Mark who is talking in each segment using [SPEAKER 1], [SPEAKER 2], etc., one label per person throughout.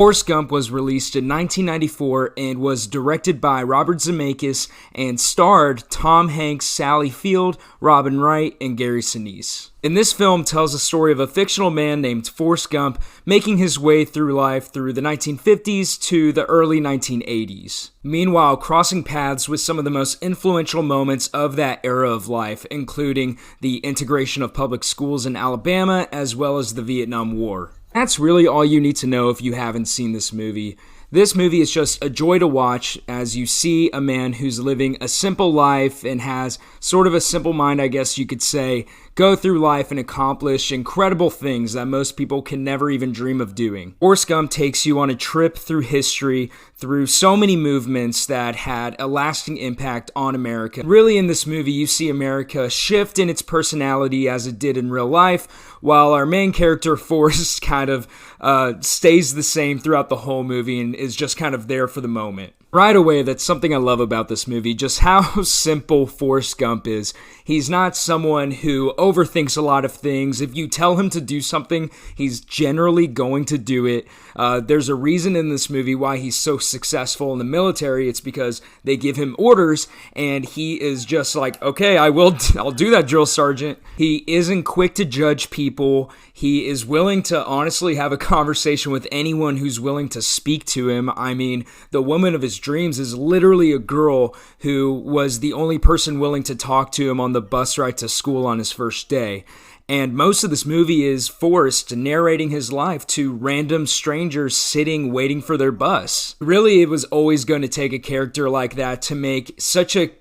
[SPEAKER 1] Forrest Gump was released in 1994 and was directed by Robert Zemeckis and starred Tom Hanks, Sally Field, Robin Wright, and Gary Sinise. And this film tells the story of a fictional man named Forrest Gump making his way through life through the 1950s to the early 1980s. Meanwhile, crossing paths with some of the most influential moments of that era of life, including the integration of public schools in Alabama as well as the Vietnam War. That's really all you need to know if you haven't seen this movie. This movie is just a joy to watch as you see a man who's living a simple life and has sort of a simple mind, I guess you could say, go through life and accomplish incredible things that most people can never even dream of doing. Forrest Gump takes you on a trip through history, through so many movements that had a lasting impact on America. Really, in this movie, you see America shift in its personality as it did in real life, while our main character, Forrest, kind of stays the same throughout the whole movie and is just kind of there for the moment. Right away, that's something I love about this movie, just how simple Forrest Gump is. He's not someone who overthinks a lot of things. If you tell him to do something, he's generally going to do it. There's a reason in this movie why he's so successful in the military. It's because they give him orders, and he is just like, okay, I'll do that, drill sergeant. He isn't quick to judge people. He is willing to honestly have a conversation with anyone who's willing to speak to him. I mean, the woman of his dreams is literally a girl who was the only person willing to talk to him on the bus ride to school on his first day. And most of this movie is Forrest narrating his life to random strangers sitting waiting for their bus. Really, it was always going to take a character like that to make such a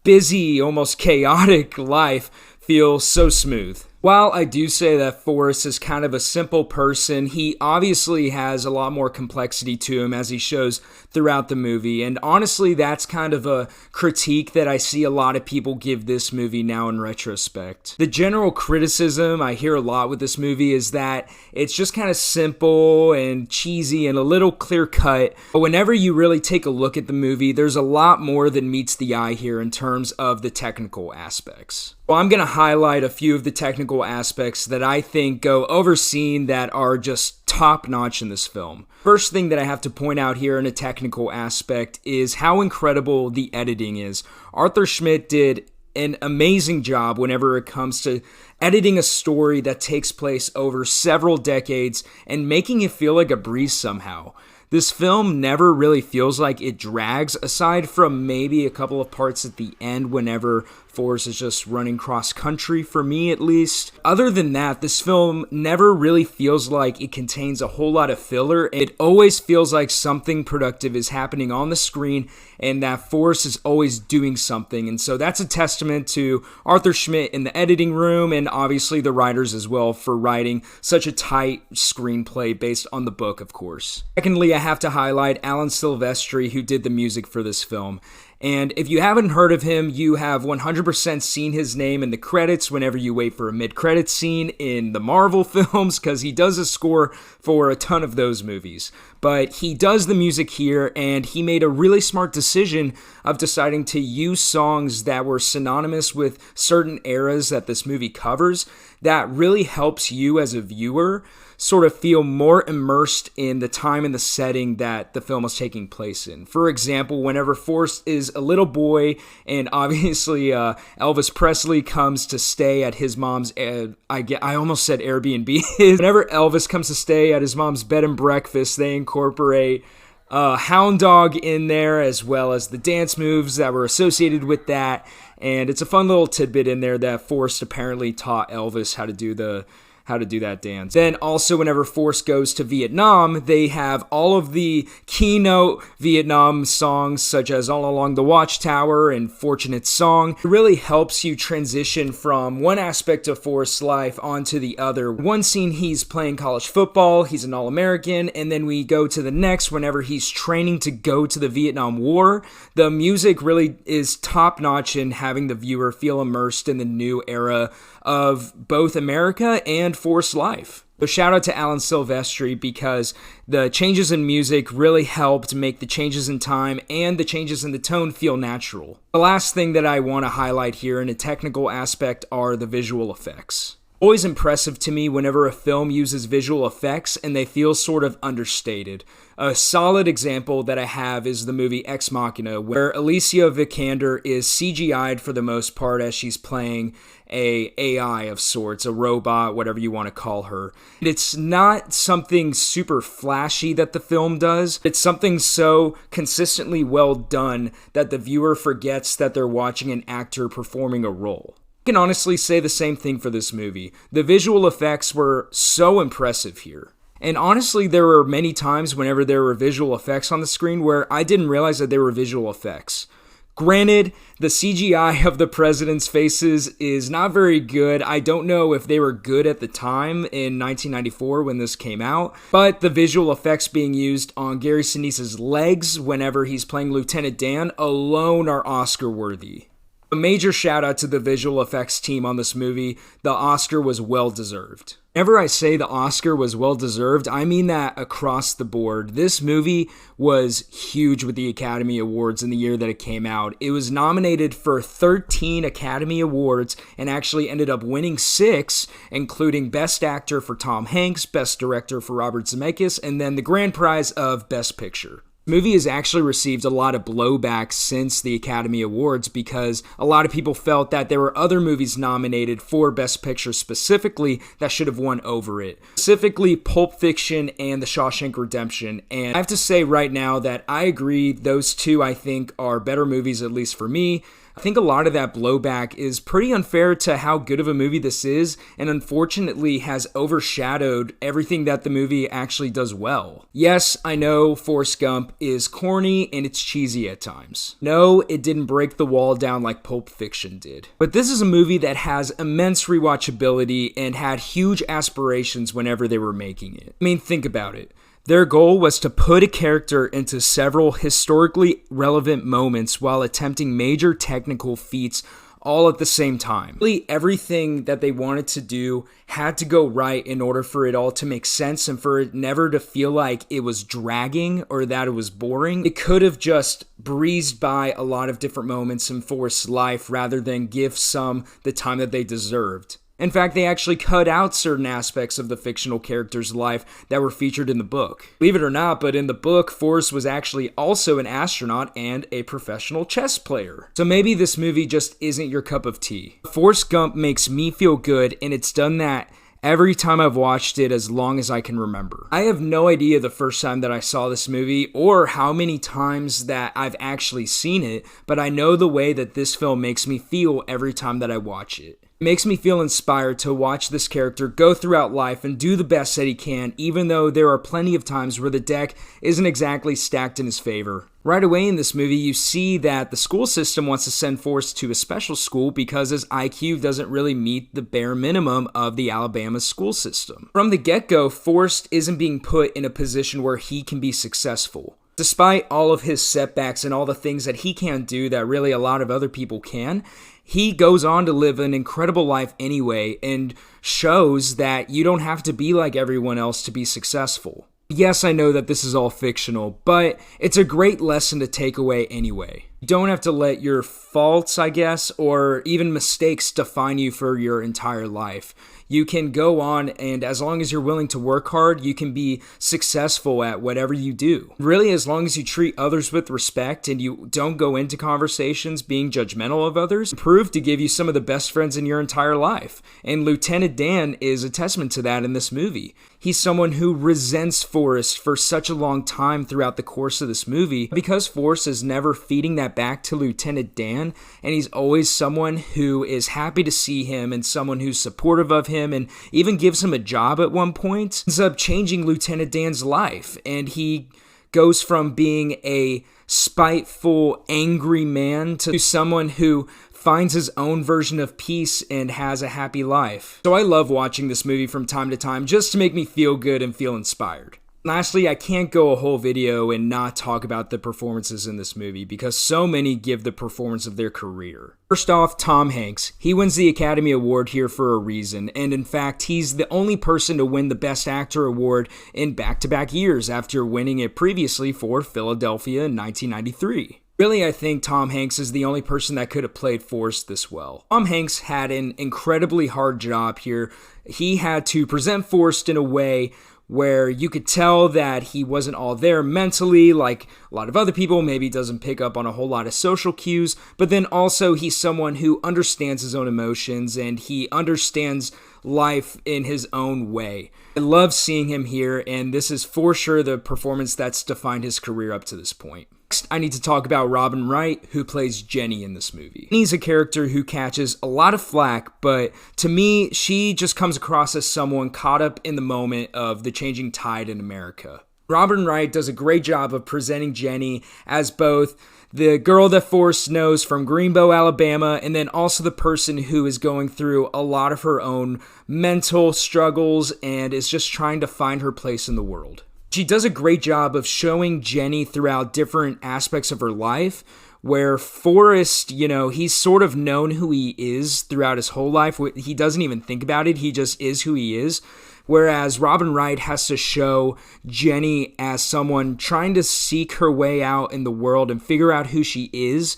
[SPEAKER 1] busy, almost chaotic life feel so smooth. While I do say that Forrest is kind of a simple person, he obviously has a lot more complexity to him as he shows throughout the movie. And honestly, that's kind of a critique that I see a lot of people give this movie now in retrospect. The general criticism I hear a lot with this movie is that it's just kind of simple and cheesy and a little clear-cut. But whenever you really take a look at the movie, there's a lot more than meets the eye here in terms of the technical aspects. Well, I'm going to highlight a few of the technical aspects that I think go overseen that are just top-notch in this film. First thing that I have to point out here in a technical aspect is how incredible the editing is. Arthur Schmidt did an amazing job whenever it comes to editing a story that takes place over several decades and making it feel like a breeze somehow. This film never really feels like it drags, aside from maybe a couple of parts at the end whenever Forrest is just running cross country, for me at least. Other than that, this film never really feels like it contains a whole lot of filler. It always feels like something productive is happening on the screen and that Forrest is always doing something. And so that's a testament to Arthur Schmidt in the editing room and obviously the writers as well for writing such a tight screenplay based on the book, of course. Secondly, I have to highlight Alan Silvestri, who did the music for this film. And if you haven't heard of him, you have 100% seen his name in the credits whenever you wait for a mid-credits scene in the Marvel films, because he does a score for a ton of those movies. But he does the music here, and he made a really smart decision of deciding to use songs that were synonymous with certain eras that this movie covers. That really helps you as a viewer sort of feel more immersed in the time and the setting that the film is taking place in. For example, whenever Forrest is a little boy and obviously Elvis Presley comes to stay at his mom's, I almost said Airbnb. Whenever Elvis comes to stay at his mom's bed and breakfast, they incorporate Hound Dog in there as well as the dance moves that were associated with that. And it's a fun little tidbit in there that Forrest apparently taught Elvis how to do that dance. Then also whenever Forrest goes to Vietnam, they have all of the keynote Vietnam songs such as All Along the Watchtower and Fortunate Song. It really helps you transition from one aspect of Forrest's life onto the other. One scene he's playing college football, he's an All-American, and then we go to the next whenever he's training to go to the Vietnam War. The music really is top-notch in having the viewer feel immersed in the new era of both America and Forrest's life. So shout out to Alan Silvestri because the changes in music really helped make the changes in time and the changes in the tone feel natural. The last thing that I want to highlight here in a technical aspect are the visual effects. Always impressive to me whenever a film uses visual effects and they feel sort of understated. A solid example that I have is the movie Ex Machina, where Alicia Vikander is CGI'd for the most part as she's playing a AI of sorts, a robot, whatever you want to call her. It's not something super flashy that the film does. It's something so consistently well done that the viewer forgets that they're watching an actor performing a role. I can honestly say the same thing for this movie. The visual effects were so impressive here. And honestly, there were many times whenever there were visual effects on the screen where I didn't realize that they were visual effects. Granted, the CGI of the president's faces is not very good. I don't know if they were good at the time in 1994 when this came out, but the visual effects being used on Gary Sinise's legs whenever he's playing Lieutenant Dan alone are Oscar worthy. A major shout out to the visual effects team on this movie. The Oscar was well deserved. Whenever I say the Oscar was well deserved, I mean that across the board. This movie was huge with the Academy Awards in the year that it came out. It was nominated for 13 Academy Awards and actually ended up winning 6, including Best Actor for Tom Hanks, Best Director for Robert Zemeckis, and then the grand prize of Best Picture. The movie has actually received a lot of blowback since the Academy Awards because a lot of people felt that there were other movies nominated for Best Picture specifically that should have won over it. Specifically, Pulp Fiction and The Shawshank Redemption. And I have to say right now that I agree those two I think are better movies, at least for me. I think a lot of that blowback is pretty unfair to how good of a movie this is, and unfortunately has overshadowed everything that the movie actually does well. Yes, I know Forrest Gump is corny and it's cheesy at times. No, it didn't break the wall down like Pulp Fiction did. But this is a movie that has immense rewatchability and had huge aspirations whenever they were making it. I mean, think about it. Their goal was to put a character into several historically relevant moments while attempting major technical feats all at the same time. Really, everything that they wanted to do had to go right in order for it all to make sense and for it never to feel like it was dragging or that it was boring. It could have just breezed by a lot of different moments in Forrest's life rather than give some the time that they deserved. In fact, they actually cut out certain aspects of the fictional character's life that were featured in the book. Believe it or not, but in the book, Forrest was actually also an astronaut and a professional chess player. So maybe this movie just isn't your cup of tea. Forrest Gump makes me feel good, and it's done that every time I've watched it as long as I can remember. I have no idea the first time that I saw this movie or how many times that I've actually seen it, but I know the way that this film makes me feel every time that I watch it. It makes me feel inspired to watch this character go throughout life and do the best that he can, even though there are plenty of times where the deck isn't exactly stacked in his favor. Right away in this movie, you see that the school system wants to send Forrest to a special school because his IQ doesn't really meet the bare minimum of the Alabama school system. From the get-go, Forrest isn't being put in a position where he can be successful. Despite all of his setbacks and all the things that he can't do that really a lot of other people can, he goes on to live an incredible life anyway and shows that you don't have to be like everyone else to be successful. Yes, I know that this is all fictional, but it's a great lesson to take away anyway. You don't have to let your faults, I guess, or even mistakes define you for your entire life. You can go on, and as long as you're willing to work hard, you can be successful at whatever you do. Really, as long as you treat others with respect and you don't go into conversations being judgmental of others, prove to give you some of the best friends in your entire life. And Lieutenant Dan is a testament to that in this movie. He's someone who resents Forrest for such a long time throughout the course of this movie because Forrest is never feeding that back to Lieutenant Dan, and he's always someone who is happy to see him and someone who's supportive of him and even gives him a job at one point. Ends up changing Lieutenant Dan's life, and he goes from being a spiteful, angry man to someone who finds his own version of peace and has a happy life. So I love watching this movie from time to time just to make me feel good and feel inspired. Lastly, I can't go a whole video and not talk about the performances in this movie because so many give the performance of their career. First off, Tom Hanks. He wins the Academy Award here for a reason, and in fact, he's the only person to win the Best Actor award in back-to-back years after winning it previously for Philadelphia in 1993. Really, I think Tom Hanks is the only person that could have played Forrest this well. Tom Hanks had an incredibly hard job here. He had to present Forrest in a way where you could tell that he wasn't all there mentally, like a lot of other people, maybe doesn't pick up on a whole lot of social cues, but then also he's someone who understands his own emotions and he understands life in his own way. I love seeing him here, and this is for sure the performance that's defined his career up to this point. Next, I need to talk about Robin Wright, who plays Jenny in this movie. Jenny's a character who catches a lot of flack, but to me, she just comes across as someone caught up in the moment of the changing tide in America. Robin Wright does a great job of presenting Jenny as both the girl that Forrest knows from Greenbow, Alabama, and then also the person who is going through a lot of her own mental struggles and is just trying to find her place in the world. She does a great job of showing Jenny throughout different aspects of her life, where Forrest, he's sort of known who he is throughout his whole life. He doesn't even think about it. He just is who he is. Whereas Robin Wright has to show Jenny as someone trying to seek her way out in the world and figure out who she is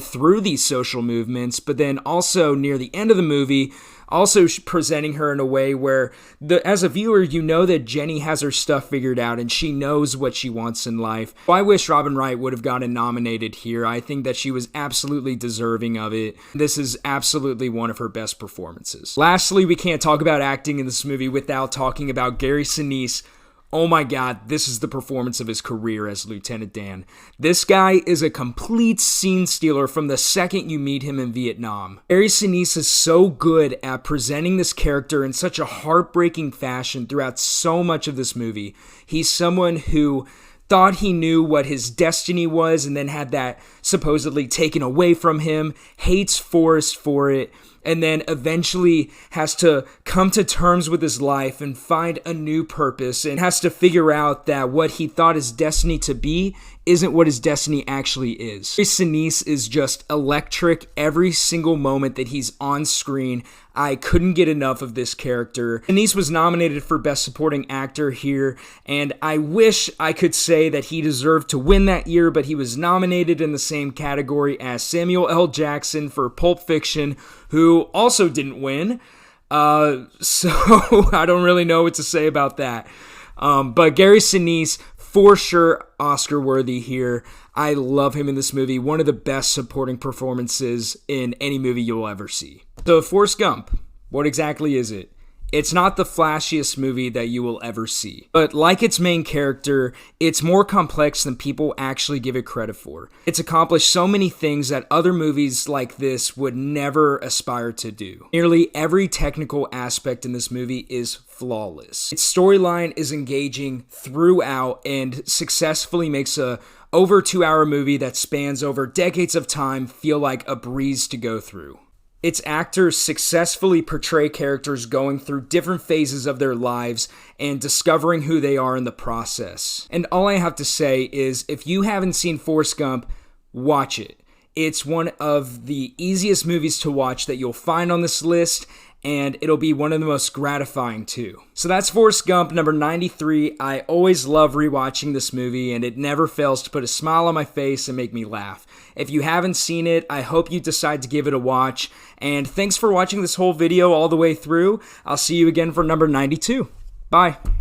[SPEAKER 1] through these social movements, but then also near the end of the movie, also presenting her in a way where, as a viewer, you know that Jenny has her stuff figured out and she knows what she wants in life. So I wish Robin Wright would have gotten nominated here. I think that she was absolutely deserving of it. This is absolutely one of her best performances. Lastly, we can't talk about acting in this movie without talking about Gary Sinise. Oh my God, this is the performance of his career as Lieutenant Dan. This guy is a complete scene stealer from the second you meet him in Vietnam. Gary Sinise is so good at presenting this character in such a heartbreaking fashion throughout so much of this movie. He's someone who thought he knew what his destiny was and then had that supposedly taken away from him, hates Forrest for it, and then eventually has to come to terms with his life and find a new purpose and has to figure out that what he thought his destiny to be isn't what his destiny actually is. Sinise is just electric every single moment that he's on screen. I couldn't get enough of this character. Sinise was nominated for Best Supporting Actor here, and I wish I could say that he deserved to win that year, but he was nominated in the same category as Samuel L. Jackson for Pulp Fiction, who also didn't win. So I don't really know what to say about that. But Gary Sinise, for sure, Oscar worthy here. I love him in this movie. One of the best supporting performances in any movie you'll ever see. So Forrest Gump, what exactly is it? It's not the flashiest movie that you will ever see. But like its main character, it's more complex than people actually give it credit for. It's accomplished so many things that other movies like this would never aspire to do. Nearly every technical aspect in this movie is flawless. Its storyline is engaging throughout and successfully makes a over 2-hour movie that spans over decades of time feel like a breeze to go through. Its actors successfully portray characters going through different phases of their lives and discovering who they are in the process. And all I have to say is, if you haven't seen Forrest Gump, watch it. It's one of the easiest movies to watch that you'll find on this list, and it'll be one of the most gratifying too. So that's Forrest Gump, number 93. I always love rewatching this movie, and it never fails to put a smile on my face and make me laugh. If you haven't seen it, I hope you decide to give it a watch, and thanks for watching this whole video all the way through. I'll see you again for number 92. Bye.